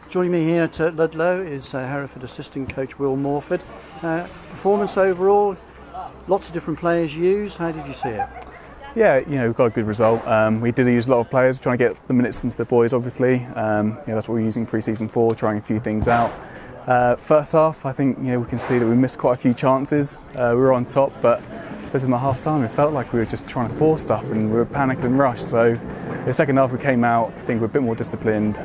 Joining me here at Ludlow is Hereford assistant coach Will Morford. Performance overall, lots of different players used. How did you see it? Yeah, we've got a good result. We did use a lot of players, trying to get the minutes into the boys, obviously. That's what we're using pre-season for, trying a few things out. First half, I think we can see that we missed quite a few chances. We were on top, but in the half time, it felt like we were just trying to force stuff and we were panicked and rushed. So the second half, we came out, I think we're a bit more disciplined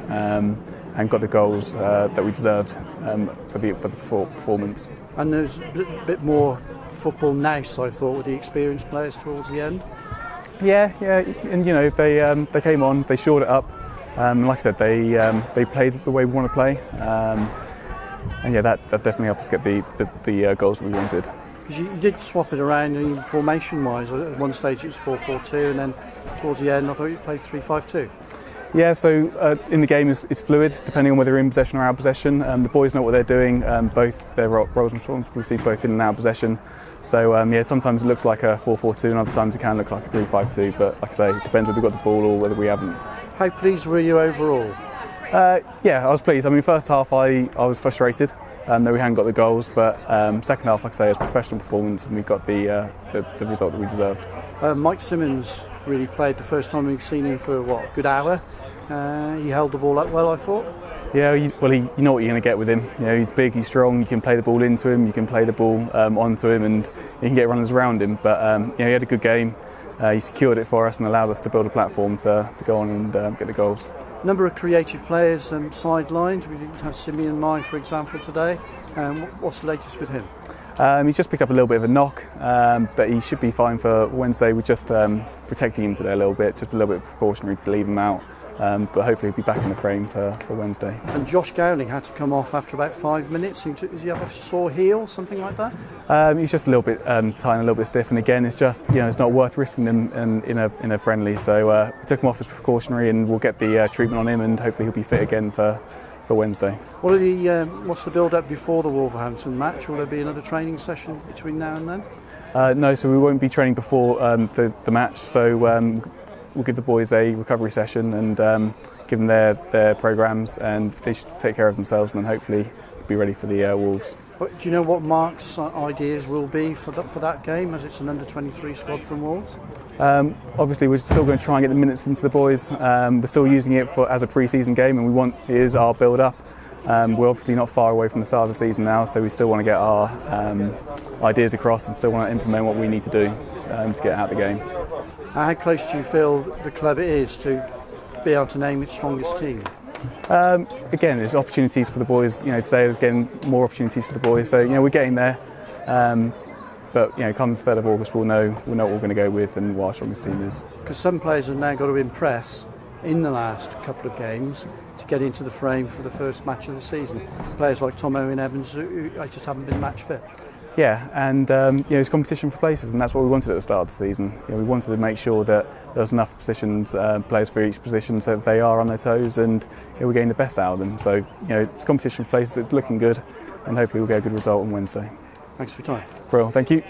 and got the goals that we deserved for the performance. And there's a bit more football nous, I thought, with the experienced players towards the end. Yeah, and they came on, they shored it up. Like I said, they played the way we want to play, and that definitely helped us get the goals that we wanted. Because you did swap it around, even formation-wise. At one stage it was 4-4-2, and then towards the end I thought you played 3-5-2. Yeah, so in the game it's fluid, depending on whether they're in possession or out of possession. The boys know what they're doing, both their roles and responsibilities, both in and out of possession. So sometimes it looks like a 4-4-2 and other times it can look like a 3-5-2, but like I say, it depends whether we've got the ball or whether we haven't. How pleased were you overall? I was pleased. I mean, first half I was frustrated that we hadn't got the goals, but second half, like I say, it was a professional performance and we got the result that we deserved. Mike Simmons really played the first time we've seen him for a good hour. He held the ball up well, I thought. Yeah, you know what you're going to get with him. He's big, he's strong. You can play the ball into him, you can play the ball onto him, and you can get runners around him. But he had a good game. He secured it for us and allowed us to build a platform to go on and get the goals. Number of creative players sidelined. We didn't have Simeon Mai, for example, today. What's the latest with him? He's just picked up a little bit of a knock, but he should be fine for Wednesday. We're just protecting him today a little bit, just a little bit precautionary to leave him out. But hopefully he'll be back in the frame for Wednesday. And Josh Gowling had to come off after about 5 minutes. Does he have a sore heel, something like that? He's just a little bit tight, a little bit stiff, and again, it's just it's not worth risking them in a friendly. So we took him off as precautionary, and we'll get the treatment on him, and hopefully he'll be fit again for Wednesday. What's the build-up before the Wolverhampton match? Will there be another training session between now and then? No, so we won't be training before the match. So we'll give the boys a recovery session and give them their programmes, and they should take care of themselves, and then hopefully be ready for the Wolves. Do you know what Mark's ideas will be for that game, as it's an under-23 squad from Wolves? Obviously, we're still going to try and get the minutes into the boys. We're still using it as a pre-season game, and it is our build-up. We're obviously not far away from the start of the season now, so we still want to get our ideas across and still want to implement what we need to do to get out of the game. How close do you feel the club is to be able to name its strongest team? Again, there's opportunities for the boys. Today there's getting more opportunities for the boys. So we're getting there. But come the 3rd of August, we'll know what we're going to go with and what our strongest team is. Because some players have now got to impress in the last couple of games to get into the frame for the first match of the season. Players like Tom Owen Evans, who just haven't been match fit. Yeah, and it's competition for places, and that's what we wanted at the start of the season. We wanted to make sure that there was enough positions, players for each position, so that they are on their toes, and we're getting the best out of them. So it's competition for places. It's looking good, and hopefully we'll get a good result on Wednesday. Thanks for your time. Brill, thank you.